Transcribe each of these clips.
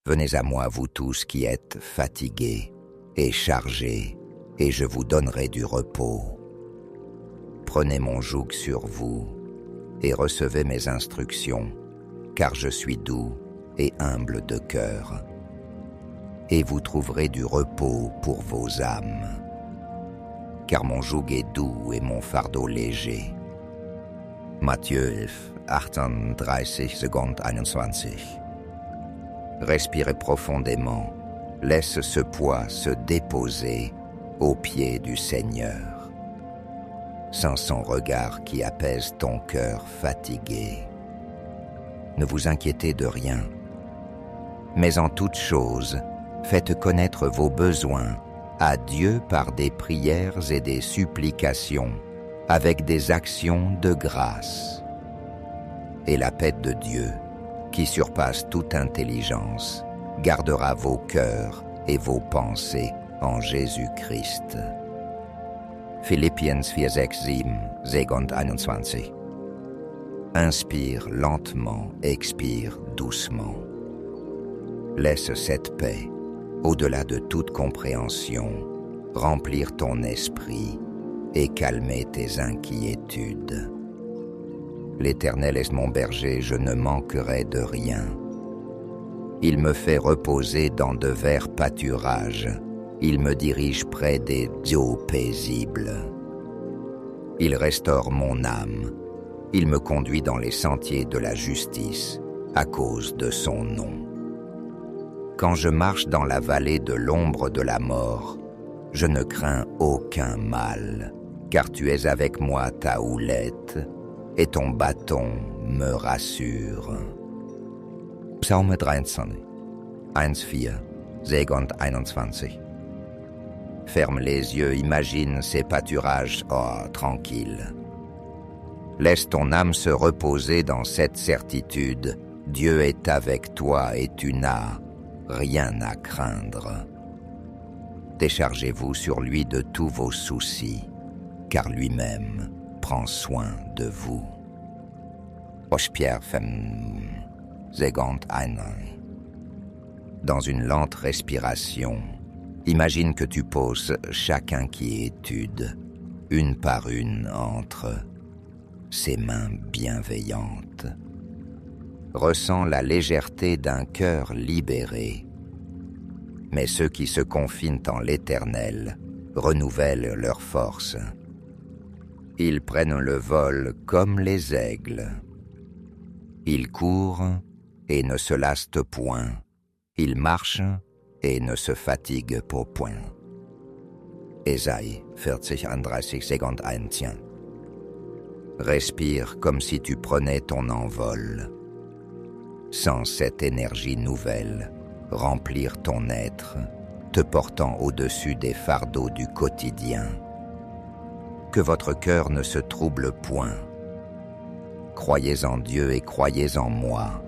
Venez à moi, vous tous qui êtes fatigués et chargés, et je vous donnerai du repos. Prenez mon joug sur vous et recevez mes instructions, car je suis doux et humble de cœur, et vous trouverez du repos pour vos âmes. Car mon joug est doux et mon fardeau léger. Matthieu 11, 38, seconde 21. Respirez profondément, laisse ce poids se déposer aux pieds du Seigneur. Sans son regard qui apaise ton cœur fatigué. Ne vous inquiétez de rien, mais en toute chose, faites connaître vos besoins à Dieu par des prières et des supplications, avec des actions de grâce. Et la paix de Dieu, qui surpasse toute intelligence, gardera vos cœurs et vos pensées en Jésus-Christ. Philippiens 4, 6, 7, seconde 21. Inspire lentement, expire doucement. Laisse cette paix, au-delà de toute compréhension, remplir ton esprit et calmer tes inquiétudes. L'Éternel est mon berger, je ne manquerai de rien. Il me fait reposer dans de verts pâturages. Il me dirige près des eaux paisibles. Il restaure mon âme. Il me conduit dans les sentiers de la justice, à cause de son nom. Quand je marche dans la vallée de l'ombre de la mort, je ne crains aucun mal, car tu es avec moi, ta houlette, et ton bâton me rassure. Psalm 13, 1-4, seconde 21. Ferme les yeux, imagine ces pâturages, tranquilles. Laisse ton âme se reposer dans cette certitude. Dieu est avec toi et tu n'as rien à craindre. Déchargez-vous sur lui de tous vos soucis, car lui-même prend soin de vous. Pierre 5, seconde 1. Dans une lente respiration, imagine que tu poses chaque inquiétude, une par une, entre ses mains bienveillantes. Ressens la légèreté d'un cœur libéré. Mais ceux qui se confinent en l'Éternel renouvellent leur force. Ils prennent le vol comme les aigles. Ils courent et ne se lassent point. Ils marchent et ne se fatiguent point. Ésaïe 40, 31, seconde 1. Tiens. Respire comme si tu prenais ton envol. Sens cette énergie nouvelle remplir ton être, te portant au-dessus des fardeaux du quotidien. Que votre cœur ne se trouble point. Croyez en Dieu et croyez en moi.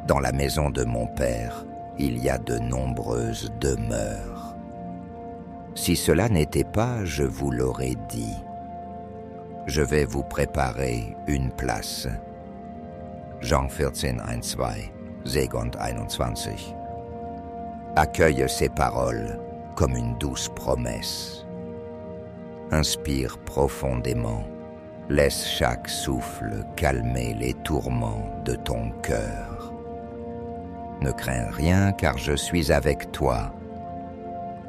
Dans la maison de mon Père, il y a de nombreuses demeures. Si cela n'était pas, je vous l'aurais dit. Je vais vous préparer une place. Jean 14, 1-2, seconde 21. Accueille ces paroles comme une douce promesse. Inspire profondément. Laisse chaque souffle calmer les tourments de ton cœur. Ne crains rien car je suis avec toi.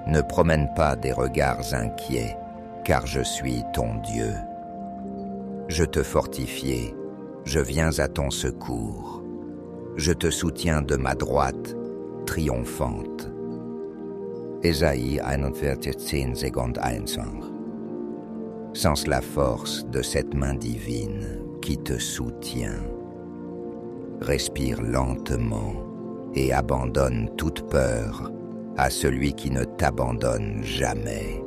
Ne promène pas des regards inquiets car je suis ton Dieu. Je te fortifie, je viens à ton secours. Je te soutiens de ma droite, triomphante. Ésaïe 41, 10, seconde 1. Sens la force de cette main divine qui te soutient. Respire lentement et abandonne toute peur à celui qui ne t'abandonne jamais.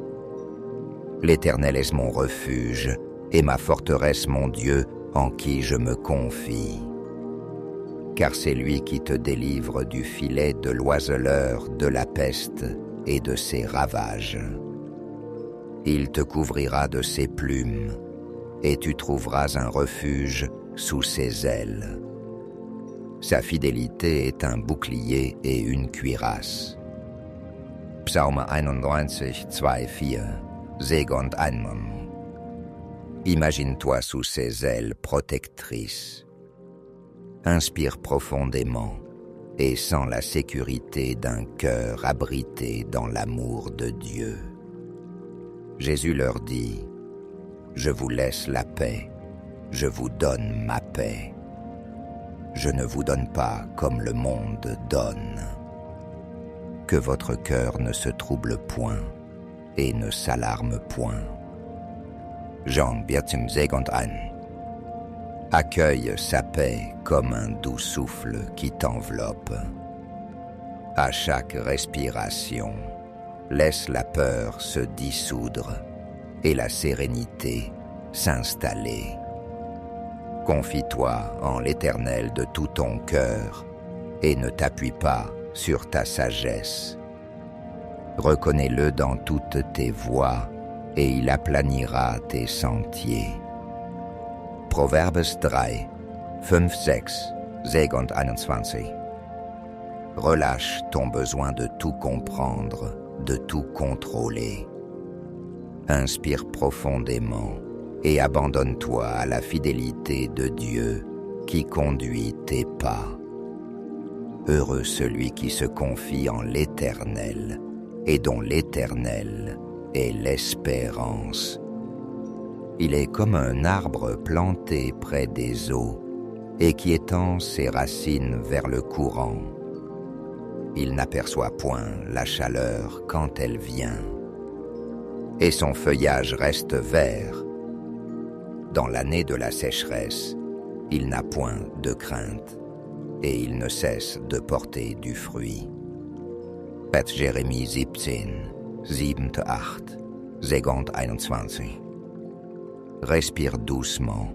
L'Éternel est mon refuge et ma forteresse, mon Dieu, en qui je me confie. Car c'est lui qui te délivre du filet de l'oiseleur, de la peste et de ses ravages. Il te couvrira de ses plumes, et tu trouveras un refuge sous ses ailes. Sa fidélité est un bouclier et une cuirasse. Psaume 91, 2, 4, Segond einmal. Imagine-toi sous ses ailes protectrices. Inspire profondément et sens la sécurité d'un cœur abrité dans l'amour de Dieu. Jésus leur dit, « Je vous laisse la paix, je vous donne ma paix. Je ne vous donne pas comme le monde donne. Que votre cœur ne se trouble point et ne s'alarme point. » Jean 14:1. Accueille sa paix comme un doux souffle qui t'enveloppe. À chaque respiration, laisse la peur se dissoudre et la sérénité s'installer. Confie-toi en l'Éternel de tout ton cœur et ne t'appuie pas sur ta sagesse. Reconnais-le dans toutes tes voies et il aplanira tes sentiers. Proverbes 3, 5, 6, 21. Relâche ton besoin de tout comprendre, de tout contrôler. Inspire profondément et abandonne-toi à la fidélité de Dieu qui conduit tes pas. Heureux celui qui se confie en l'Éternel et dont l'Éternel est l'espérance. Il est comme un arbre planté près des eaux et qui étend ses racines vers le courant. Il n'aperçoit point la chaleur quand elle vient, et son feuillage reste vert. Dans l'année de la sécheresse, il n'a point de crainte, et il ne cesse de porter du fruit. Jérémie 17, 7, 8, Segond 21. Respire doucement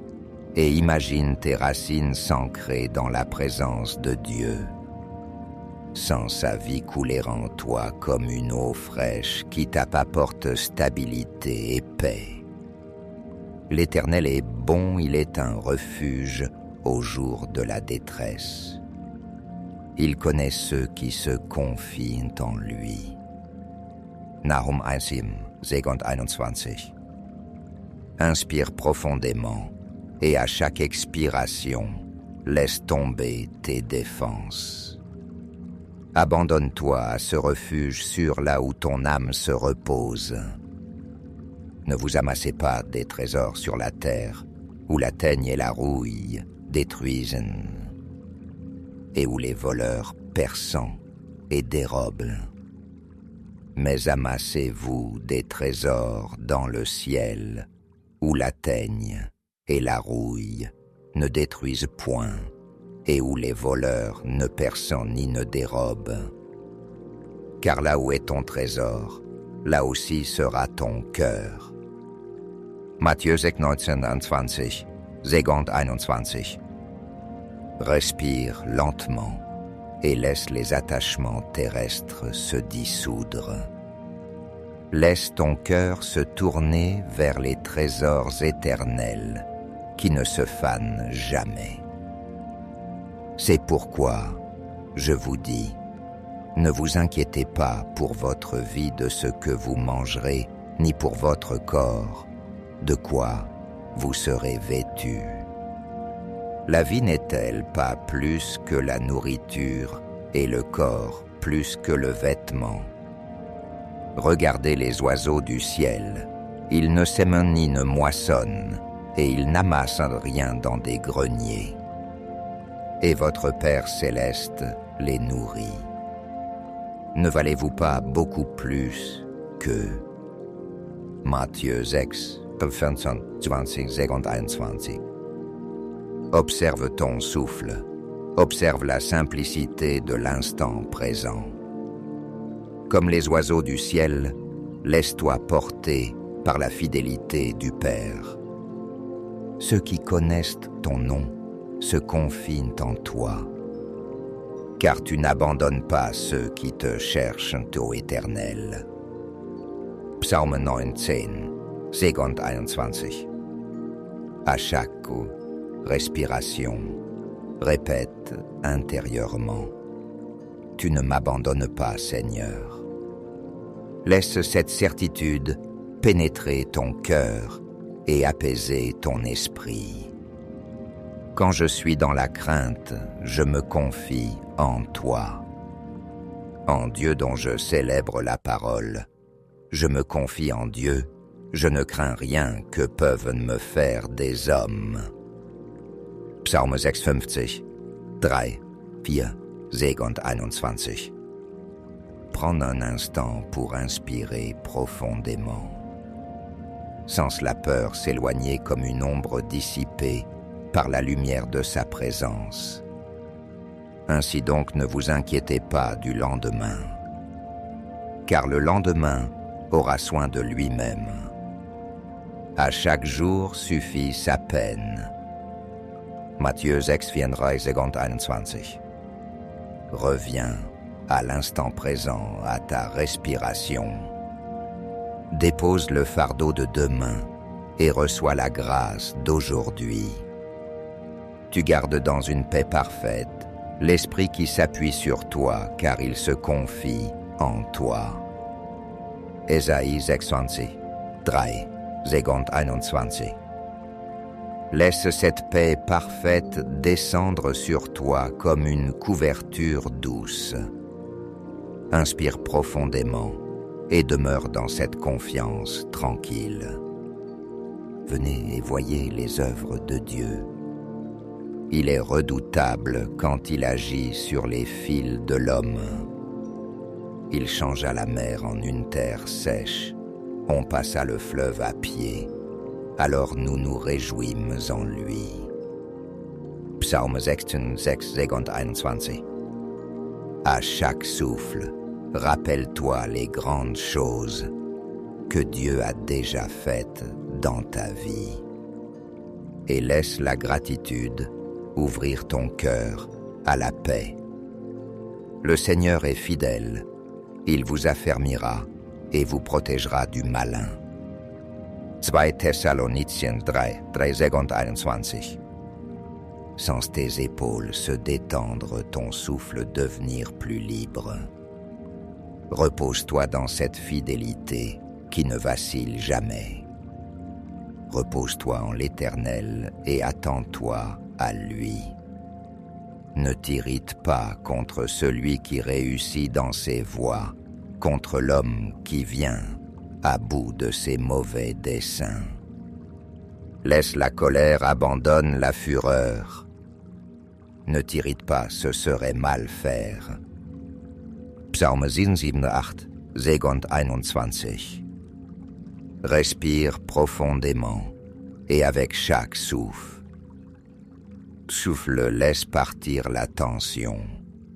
et imagine tes racines s'ancrer dans la présence de Dieu. Sens sa vie couler en toi comme une eau fraîche qui t'apporte stabilité et paix. L'Éternel est bon, il est un refuge au jour de la détresse. Il connaît ceux qui se confient en lui. Nahum 1, Segond 21. Inspire profondément et à chaque expiration, laisse tomber tes défenses. Abandonne-toi à ce refuge sûr là où ton âme se repose. Ne vous amassez pas des trésors sur la terre, où la teigne et la rouille détruisent, et où les voleurs perçant et dérobent. Mais amassez-vous des trésors dans le ciel, où la teigne et la rouille ne détruisent point, et où les voleurs ne perçant ni ne dérobent. Car là où est ton trésor, là aussi sera ton cœur. Matthieu 19:20, Segond 21. Respire lentement et laisse les attachements terrestres se dissoudre. Laisse ton cœur se tourner vers les trésors éternels qui ne se fanent jamais. C'est pourquoi, je vous dis, ne vous inquiétez pas pour votre vie de ce que vous mangerez, ni pour votre corps, de quoi vous serez vêtus. La vie n'est-elle pas plus que la nourriture et le corps plus que le vêtement? Regardez les oiseaux du ciel, ils ne sèment ni ne moissonnent, et ils n'amassent rien dans des greniers. Et votre Père céleste les nourrit. Ne valez-vous pas beaucoup plus qu'eux? Matthieu 6, 25, 20, Segond 21. Observe ton souffle, observe la simplicité de l'instant présent. Comme les oiseaux du ciel, laisse-toi porter par la fidélité du Père. Ceux qui connaissent ton nom se confient en toi, car tu n'abandonnes pas ceux qui te cherchent, ô Éternel. Psaume 19, Segond 21. À chaque respiration, Répète intérieurement. Tu ne m'abandonnes pas, Seigneur. Laisse cette certitude pénétrer ton cœur et apaiser ton esprit. Quand je suis dans la crainte, je me confie en toi. En Dieu dont je célèbre la parole, je me confie en Dieu, je ne crains rien que peuvent me faire des hommes. Psalm 56, 3, 4, 6 und 21. Prends un instant pour inspirer profondément. Sens la peur s'éloigner comme une ombre dissipée par la lumière de sa présence. Ainsi donc ne vous inquiétez pas du lendemain, car le lendemain aura soin de lui-même. À chaque jour suffit sa peine. Matthieu 6, 34 et 21. Reviens à l'instant présent, à ta respiration. Dépose le fardeau de demain et reçois la grâce d'aujourd'hui. Tu gardes dans une paix parfaite l'esprit qui s'appuie sur toi, car il se confie en toi. Ésaïe 26, 3, 21. Laisse cette paix parfaite descendre sur toi comme une couverture douce. Inspire profondément et demeure dans cette confiance tranquille. Venez et voyez les œuvres de Dieu. Il est redoutable quand il agit sur les fils de l'homme. Il changea la mer en une terre sèche. On passa le fleuve à pied. Alors nous nous réjouîmes en lui. Psalm 66, 6 und 21. À chaque souffle, rappelle-toi les grandes choses que Dieu a déjà faites dans ta vie. Et laisse la gratitude ouvrir ton cœur à la paix. Le Seigneur est fidèle, il vous affermira et vous protégera du malin. 2 Thessaloniciens 3, 3 et 21. Sans tes épaules se détendre, ton souffle devenir plus libre. Repose-toi dans cette fidélité qui ne vacille jamais. Repose-toi en l'Éternel et attends-toi à lui. Ne t'irrite pas contre celui qui réussit dans ses voies, contre l'homme qui vient à bout de ses mauvais desseins. Laisse la colère, abandonne la fureur. Ne t'irrite pas, ce serait mal faire. Psalm 77, 8, 21. Respire profondément et avec chaque souffle laisse partir la tension,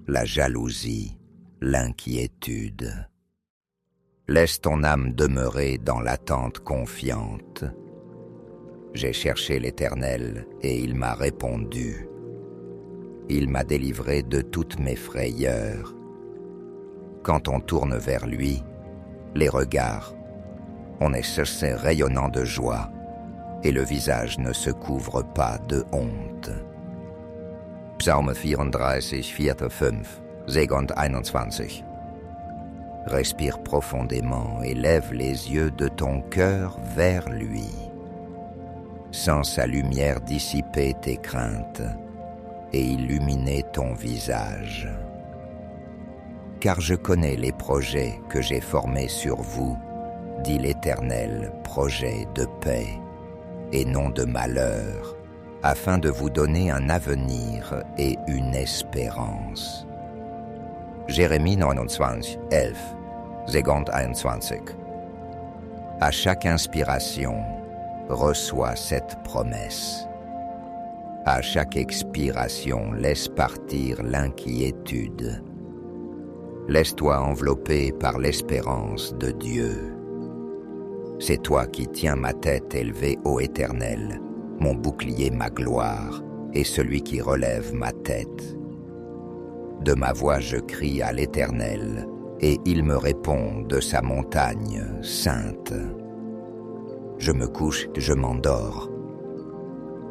la jalousie, l'inquiétude. Laisse ton âme demeurer dans l'attente confiante. J'ai cherché l'Éternel et il m'a répondu. Il m'a délivré de toutes mes frayeurs. Quand on tourne vers lui, les regards, on est cessé rayonnant de joie et le visage ne se couvre pas de honte. Psalm 34, 4, 5, 6 und 21. Respire profondément et lève les yeux de ton cœur vers lui. Sans sa lumière dissiper tes craintes et illuminer ton visage. Car je connais les projets que j'ai formés sur vous, dit l'Éternel, projets de paix et non de malheur, afin de vous donner un avenir et une espérance. Jérémie 29, 11, 21. À chaque inspiration, reçois cette promesse. À chaque expiration, laisse partir l'inquiétude. Laisse-toi envelopper par l'espérance de Dieu. C'est toi qui tiens ma tête élevée, ô Éternel, mon bouclier, ma gloire, et celui qui relève ma tête. De ma voix je crie à l'Éternel, et il me répond de sa montagne sainte. Je me couche, je m'endors.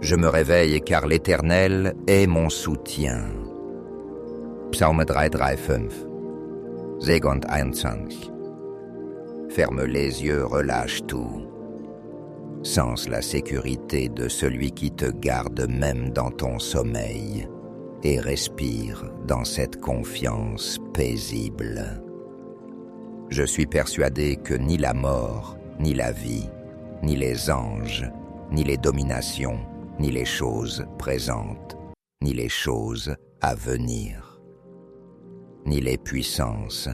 Je me réveille car l'Éternel est mon soutien. Psaume 335. Segont 21. Ferme les yeux, relâche tout. Sens la sécurité de celui qui te garde même dans ton sommeil et respire dans cette confiance paisible. Je suis persuadé que ni la mort, ni la vie, ni les anges, ni les dominations, ni les choses présentes, ni les choses à venir, ni les puissances,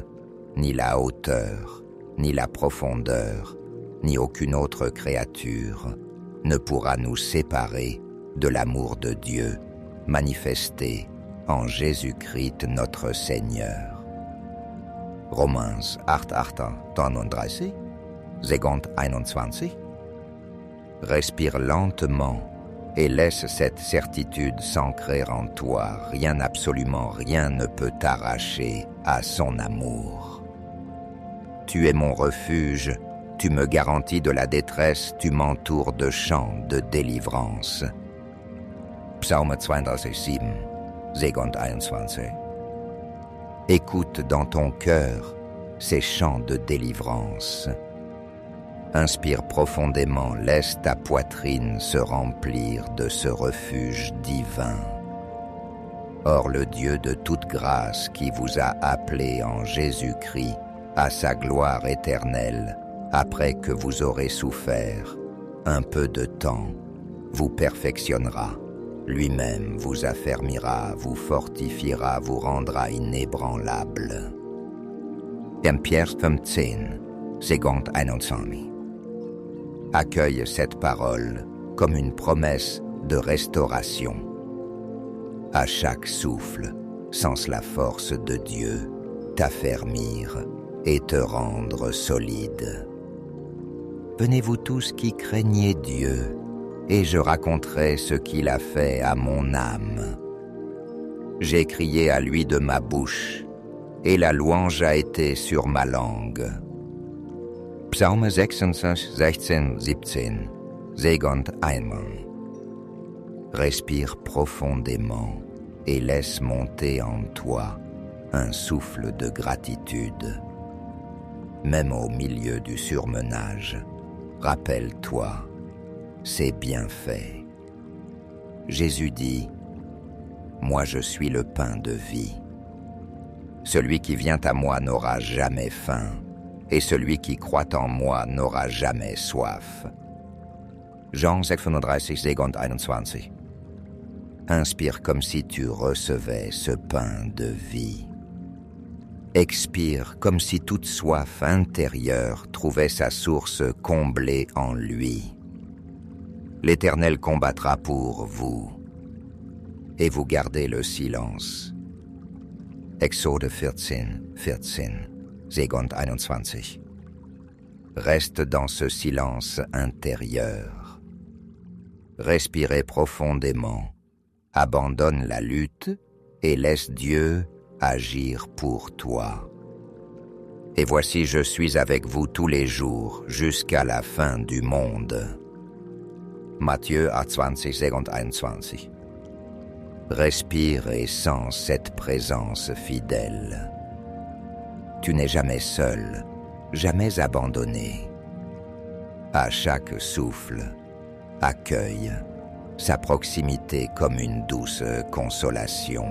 ni la hauteur, ni la profondeur, ni aucune autre créature ne pourra nous séparer de l'amour de Dieu manifesté en Jésus-Christ notre Seigneur. Romains 8:39, Segont 21. Respire lentement et laisse cette certitude s'ancrer en toi. Rien, absolument rien ne peut t'arracher à son amour. Tu es mon refuge, tu me garantis de la détresse, tu m'entoures de chants de délivrance. Psaume 32:7, Segont 21. Écoute dans ton cœur ces chants de délivrance. Inspire profondément, laisse ta poitrine se remplir de ce refuge divin. Or le Dieu de toute grâce qui vous a appelés en Jésus-Christ à sa gloire éternelle, après que vous aurez souffert un peu de temps, vous perfectionnera, lui-même vous affermira, vous fortifiera, vous rendra inébranlable. 1 Pierre 15, Segont 21. Accueille cette parole comme une promesse de restauration. À chaque souffle, sens la force de Dieu t'affermir et te rendre solide. Venez-vous tous qui craignez Dieu, et je raconterai ce qu'il a fait à mon âme. J'ai crié à lui de ma bouche, et la louange a été sur ma langue. Psaume 66, 16, 17, Segont 1. Respire profondément et laisse monter en toi un souffle de gratitude. Même au milieu du surmenage, rappelle-toi, c'est bien fait. Jésus dit, « Moi je suis le pain de vie. Celui qui vient à moi n'aura jamais faim, et celui qui croit en moi n'aura jamais soif. » Jean 6:35, Segont 21. Inspire comme si tu recevais ce pain de vie. Expire comme si toute soif intérieure trouvait sa source comblée en lui. L'Éternel combattra pour vous, et vous gardez le silence. Exode 14, Segont 21. Reste dans ce silence intérieur. Respirez profondément, abandonne la lutte et laisse Dieu agir pour toi. Et voici, je suis avec vous tous les jours jusqu'à la fin du monde. Matthieu 28, Segont 21. Respire et sens cette présence fidèle. Tu n'es jamais seul, jamais abandonné. À chaque souffle, accueille sa proximité comme une douce consolation.